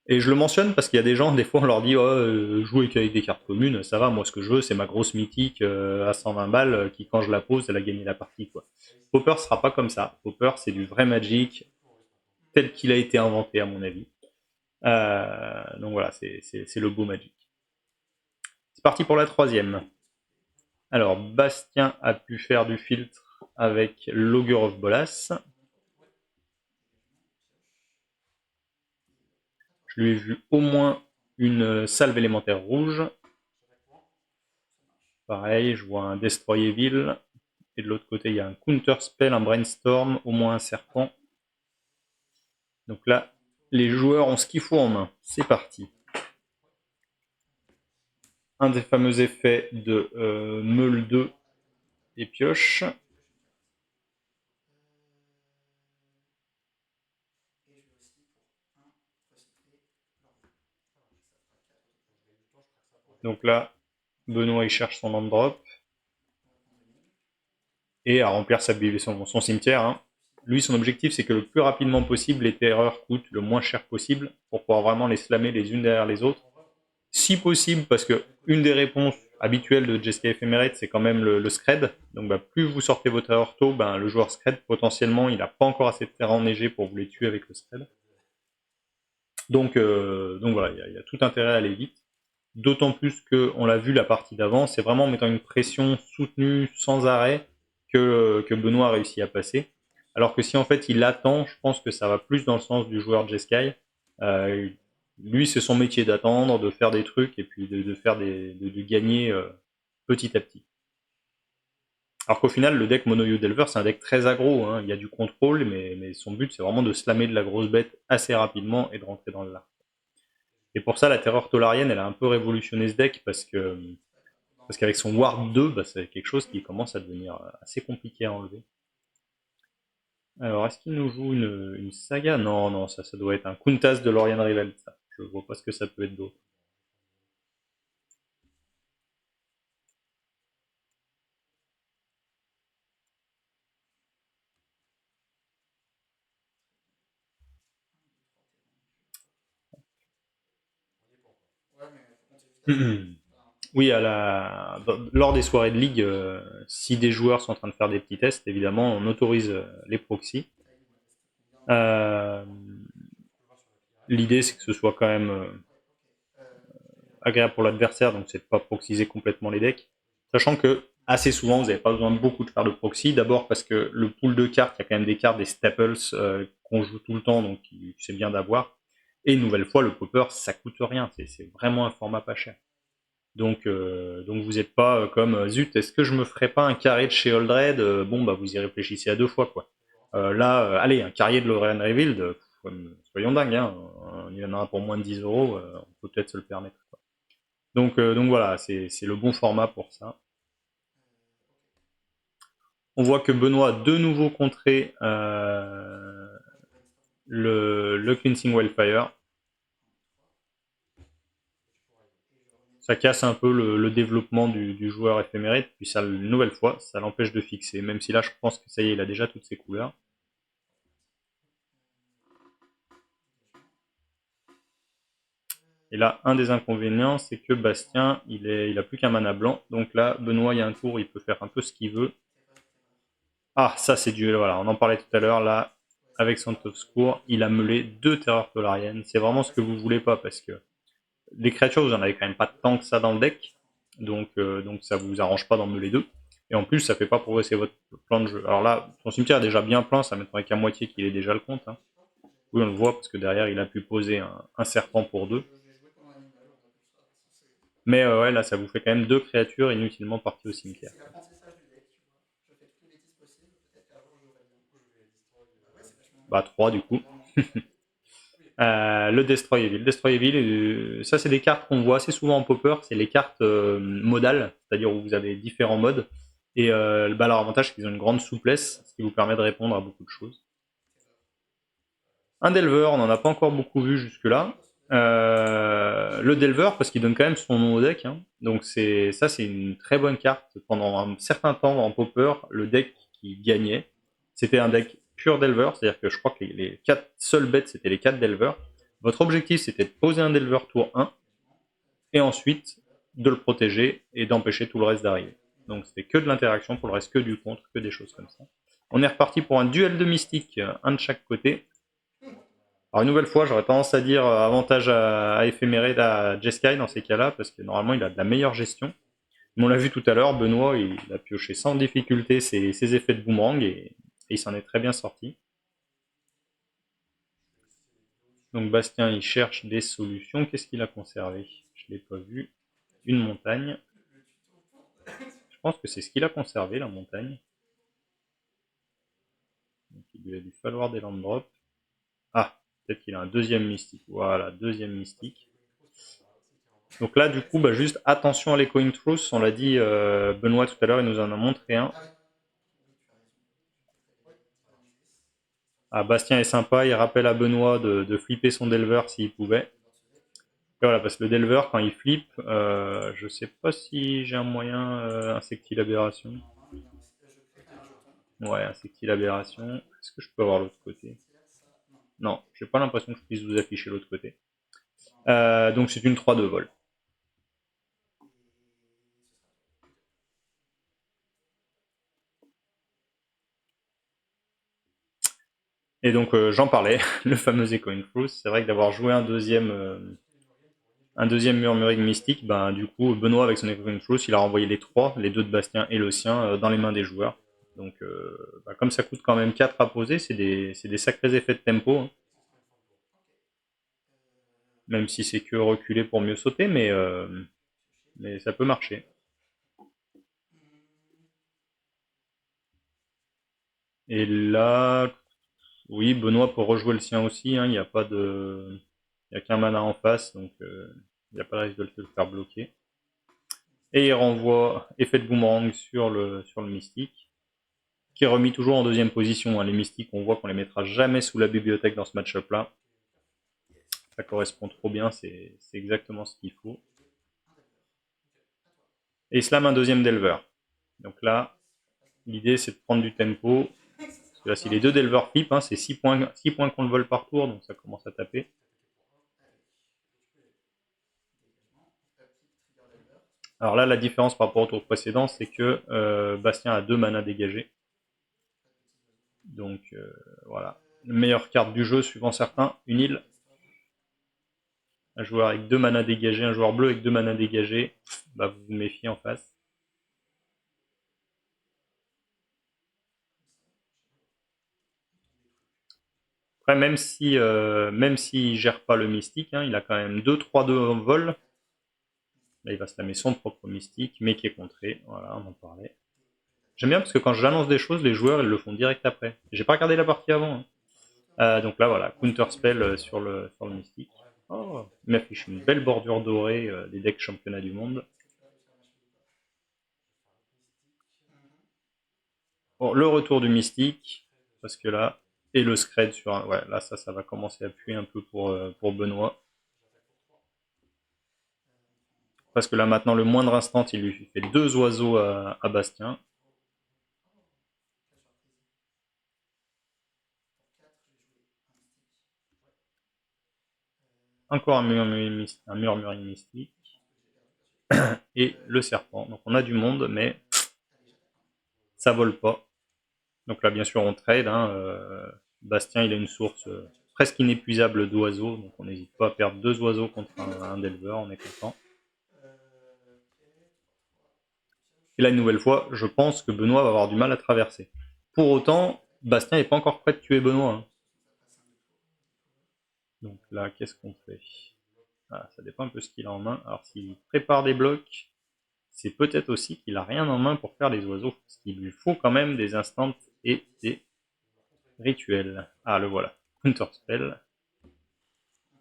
Et je le mentionne parce qu'il y a des gens, des fois, on leur dit oh, jouer qu'avec des cartes communes, ça va, moi ce que je veux, c'est ma grosse mythique à 120 balles qui, quand je la pose, elle a gagné la partie, quoi. Popper sera pas comme ça. Popper, c'est du vrai Magic tel qu'il a été inventé, à mon avis. Donc voilà, c'est le beau Magic. C'est parti pour la troisième. Alors, Bastien a pu faire du filtre avec l'Ogre of Bolas. Je lui ai vu au moins une salve élémentaire rouge. Pareil, je vois un Destroy Evil. Et de l'autre côté, il y a un Counter Spell, un Brainstorm, au moins un Serpent. Donc là, les joueurs ont ce qu'il faut en main. C'est parti. Un des fameux effets de Meule 2 et Pioche. Donc là, Benoît il cherche son land drop et à remplir son cimetière, hein. Lui, son objectif, c'est que le plus rapidement possible, les terreurs coûtent le moins cher possible pour pouvoir vraiment les slammer les unes derrière les autres. Si possible, parce que une des réponses habituelles de Jeskai Ephemerate, c'est quand même le scred. Donc plus vous sortez vos terreurs tôt, le joueur scred, potentiellement, il n'a pas encore assez de terrain enneigé pour vous les tuer avec le scred. Donc voilà, il y a tout intérêt à aller vite. D'autant plus qu'on l'a vu la partie d'avant, c'est vraiment en mettant une pression soutenue sans arrêt que Benoît a réussi à passer. Alors que si en fait il attend, je pense que ça va plus dans le sens du joueur Jeskai. Euh, Lui, c'est son métier d'attendre, de faire des trucs et puis de gagner petit à petit. Alors qu'au final, le deck Mono Delver, c'est un deck très aggro, hein. Il y a du contrôle, mais son but, c'est vraiment de slammer de la grosse bête assez rapidement et de rentrer dans le lard. Et pour ça, la terreur tolarienne, elle a un peu révolutionné ce deck parce qu'avec son Ward 2, c'est quelque chose qui commence à devenir assez compliqué à enlever. Alors, est-ce qu'il nous joue une saga? Non, non, ça doit être un Kuntas de Lorian Rivel, ça. Je vois pas ce que ça peut être d'autre. Oui, lors des soirées de ligue, si des joueurs sont en train de faire des petits tests, évidemment, on autorise les proxys. Euh, L'idée, c'est que ce soit quand même agréable pour l'adversaire, donc c'est de pas proxyser complètement les decks. Sachant que assez souvent, vous n'avez pas besoin de beaucoup de faire de proxy. D'abord parce que le pool de cartes, il y a quand même des cartes, des staples qu'on joue tout le temps, donc c'est bien d'avoir. Et une nouvelle fois, le popper, ça coûte rien. C'est vraiment un format pas cher. Donc vous n'êtes pas comme zut, est-ce que je me ferais pas un carré de chez Holdred. Bon, bah vous y réfléchissez à deux fois, quoi. Là, allez, un carrier de Lorraine Revealed, soyons dingues, hein, il y en a un pour moins de 10 euros, on peut peut-être se le permettre, quoi. Donc voilà, c'est le bon format pour ça. On voit que Benoît a de nouveau contré le Cleansing Wildfire. Ça casse un peu le développement du joueur éphéméride, puis ça, une nouvelle fois, ça l'empêche de fixer, même si là je pense que ça y est, il a déjà toutes ses couleurs. Et là, un des inconvénients, c'est que Bastien, il a plus qu'un mana blanc, donc là, Benoît, il y a un tour, il peut faire un peu ce qu'il veut. Ah, ça c'est du... Voilà, on en parlait tout à l'heure, là, avec son Obscur, il a meulé 2 terreurs polariennes. C'est vraiment ce que vous voulez pas, parce que les créatures, vous en avez quand même pas tant que ça dans le deck, donc ça vous arrange pas d'en meuler 2. Et en plus, ça fait pas progresser votre plan de jeu. Alors là, son cimetière est déjà bien plein, ça m'étonnerait qu'à moitié qu'il ait déjà le compte, hein. Oui, on le voit, parce que derrière, il a pu poser un serpent pour 2. Mais ouais, là, ça vous fait quand même 2 créatures inutilement parties au cimetière. Bah 3 du coup. Le Destroy Evil. Destroy Evil, ça c'est des cartes qu'on voit assez souvent en popper, c'est les cartes modales, c'est-à-dire où vous avez différents modes. Et bah, leur avantage c'est qu'ils ont une grande souplesse, ce qui vous permet de répondre à beaucoup de choses. Un Delver, on n'en a pas encore beaucoup vu jusque-là. Le Delver, parce qu'il donne quand même son nom au deck, hein. Donc ça c'est une très bonne carte. Pendant un certain temps en popper, le deck qui gagnait, c'était un deck pur Delver, c'est-à-dire que je crois que les 4 seules bêtes c'était les 4 Delver. Votre objectif c'était de poser un Delver tour 1, et ensuite de le protéger et d'empêcher tout le reste d'arriver. Donc c'était que de l'interaction, pour le reste que du contre, que des choses comme ça. On est reparti pour un duel de mystiques, un de chaque côté. Alors une nouvelle fois, j'aurais tendance à dire avantage à éphéméride à Jeskai dans ces cas-là, parce que normalement il a de la meilleure gestion. Mais on l'a vu tout à l'heure, Benoît il a pioché sans difficulté ses effets de boomerang et il s'en est très bien sorti. Donc Bastien il cherche des solutions. Qu'est-ce qu'il a conservé? Je ne l'ai pas vu. Une montagne. Je pense que c'est ce qu'il a conservé, la montagne. Donc il lui a dû falloir des land drops. Ah, peut-être qu'il a un deuxième mystique. Voilà, deuxième mystique. Donc là, du coup, bah, juste attention à l'Echoing Truth. On l'a dit, Benoît tout à l'heure, il nous en a montré un. Ah, Bastien est sympa, il rappelle à Benoît de flipper son Delver s'il pouvait. Et voilà, parce que le Delver, quand il flippe, je sais pas si j'ai un moyen Insectile Aberration. Ouais, Insectile Aberration. Est-ce que je peux avoir l'autre côté? Non, j'ai pas l'impression que je puisse vous afficher l'autre côté. Donc c'est une 3 de vol. Et donc j'en parlais, le fameux Echoing Truth. C'est vrai que d'avoir joué un deuxième Murmuring Mystique, ben, du coup, Benoît, avec son Echoing Truth, il a renvoyé les 3, les 2 de Bastien et le sien, dans les mains des joueurs. Donc, bah, comme ça coûte quand même 4 à poser, c'est des sacrés effets de tempo, hein. Même si c'est que reculer pour mieux sauter, mais ça peut marcher. Et là, oui, Benoît peut rejouer le sien aussi, hein, il n'y a pas de... Il n'y a qu'un mana en face, donc il n'y a pas de risque de le faire bloquer. Et il renvoie effet de boomerang sur le mystique, qui est remis toujours en deuxième position, hein. Les mystiques, on voit qu'on les mettra jamais sous la bibliothèque dans ce match-up là. Ça correspond trop bien, c'est exactement ce qu'il faut. Et il slam un deuxième Delver. Donc là, l'idée c'est de prendre du tempo. Parce que là, si les deux Delver flip, hein, c'est 6 points qu'on le vole par tour, donc ça commence à taper. Alors là, la différence par rapport au tour précédent, c'est que Bastien a 2 manas dégagés. Donc voilà. Meilleure carte du jeu, suivant certains, une île. Un joueur avec 2 manas dégagés, un joueur bleu avec 2 manas dégagés. Bah, vous vous méfiez en face. Après, même s'il gère pas le mystique, hein, il a quand même 2-3-2 en vol. Là, il va se tamer son propre mystique, mais qui est contré. Voilà, on en parlait. J'aime bien parce que quand j'annonce des choses, les joueurs ils le font direct après. J'ai pas regardé la partie avant. Hein. Donc là, voilà, counter spell sur le mystique. Oh, il m'affiche une belle bordure dorée des decks championnats du monde. Bon, le retour du mystique, parce que là, et le scred sur un. Ouais, là, ça va commencer à puer un peu pour Benoît. Parce que là, maintenant, le moindre instant, il lui fait 2 oiseaux à Bastien. Encore un murmuring mystique. Et le serpent. Donc on a du monde, mais ça vole pas. Donc là, bien sûr, on trade. Hein. Bastien, il a une source presque inépuisable d'oiseaux. Donc on n'hésite pas à perdre 2 oiseaux contre un delver. On est content. Et là, une nouvelle fois, je pense que Benoît va avoir du mal à traverser. Pour autant, Bastien n'est pas encore prêt de tuer Benoît. Hein. Donc là, qu'est-ce qu'on fait? Ça dépend un peu ce qu'il a en main. Alors s'il prépare des blocs, c'est peut-être aussi qu'il a rien en main pour faire des oiseaux. Parce qu'il lui faut quand même des instants et des rituels. Ah, le voilà. Counter spell.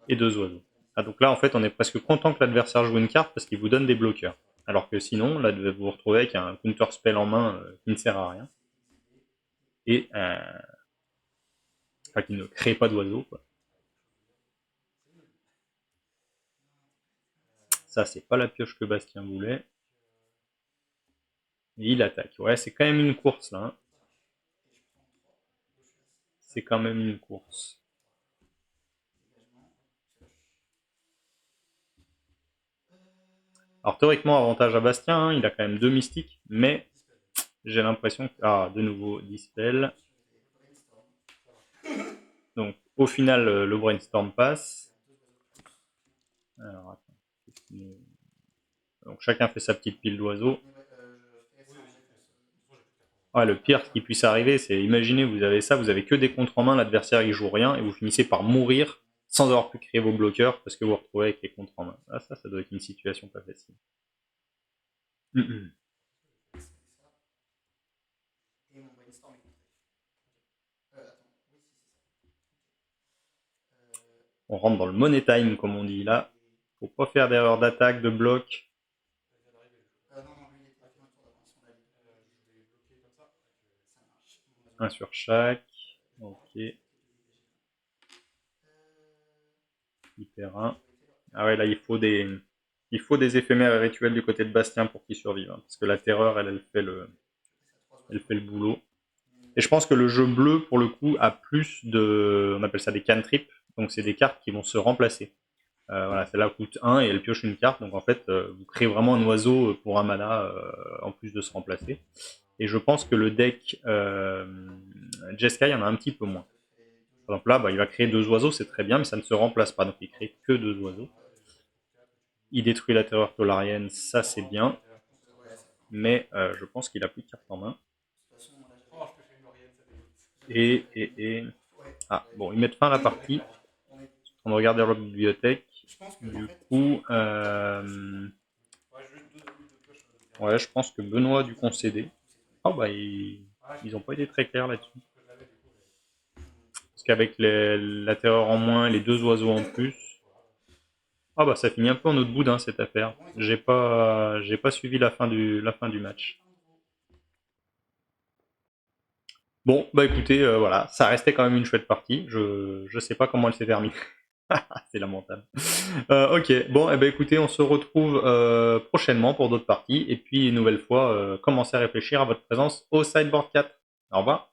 Et 2 oiseaux. Ah, donc là, en fait, on est presque content que l'adversaire joue une carte parce qu'il vous donne des bloqueurs. Alors que sinon, là, vous vous retrouvez avec un counter spell en main qui ne sert à rien. Et enfin, qui ne crée pas d'oiseaux, quoi. Ça, c'est pas la pioche que Bastien voulait. Et il attaque. Ouais, c'est quand même une course, là. Hein. C'est quand même une course. Alors, théoriquement, avantage à Bastien. Hein, il a quand même 2 mystiques. Mais j'ai l'impression que... Ah, de nouveau, dispel. Donc, au final, le brainstorm passe. Alors, attends. Donc, chacun fait sa petite pile d'oiseaux. Ouais, le pire qui puisse arriver, c'est imaginez, vous avez ça, vous avez que des contres en main, l'adversaire il joue rien, et vous finissez par mourir sans avoir pu créer vos bloqueurs parce que vous vous retrouvez avec les contres en main. Ah, ça doit être une situation pas facile. On rentre dans le money time, comme on dit là. Faut pas faire d'erreur d'attaque, de bloc. Un sur chaque. Ok. Hyper 1. Ah ouais, là il faut des éphémères et rituels du côté de Bastien pour qu'il survive. Hein, parce que la terreur, elle fait le boulot. Et je pense que le jeu bleu, pour le coup, a plus de... On appelle ça des cantrips. Donc c'est des cartes qui vont se remplacer. Voilà, celle-là coûte 1 et elle pioche une carte. Donc en fait, vous créez vraiment un oiseau pour un mana en plus de se remplacer. Et je pense que le deck Jeskai en a un petit peu moins. Par exemple là, bah, il va créer 2 oiseaux, c'est très bien, mais ça ne se remplace pas. Donc il crée que 2 oiseaux. Il détruit la terreur tolarienne, ça c'est bien. Mais je pense qu'il a plus de cartes en main. Ah, bon, ils mettent fin à la partie. On va regarder leur bibliothèque. Du coup, ouais, je pense que Benoît a dû concéder. Oh bah ils ont pas été très clairs là-dessus. Parce qu'avec la terreur en moins, les 2 oiseaux en plus. Ah bah ça finit un peu en autre boudin cette affaire. J'ai pas suivi la fin du match. Bon, bah écoutez, voilà, ça restait quand même une chouette partie. Je sais pas comment elle s'est terminée. C'est lamentable. Ok, bon, eh ben, écoutez, on se retrouve prochainement pour d'autres parties. Et puis, une nouvelle fois, commencez à réfléchir à votre présence au Sideboard 4. Au revoir.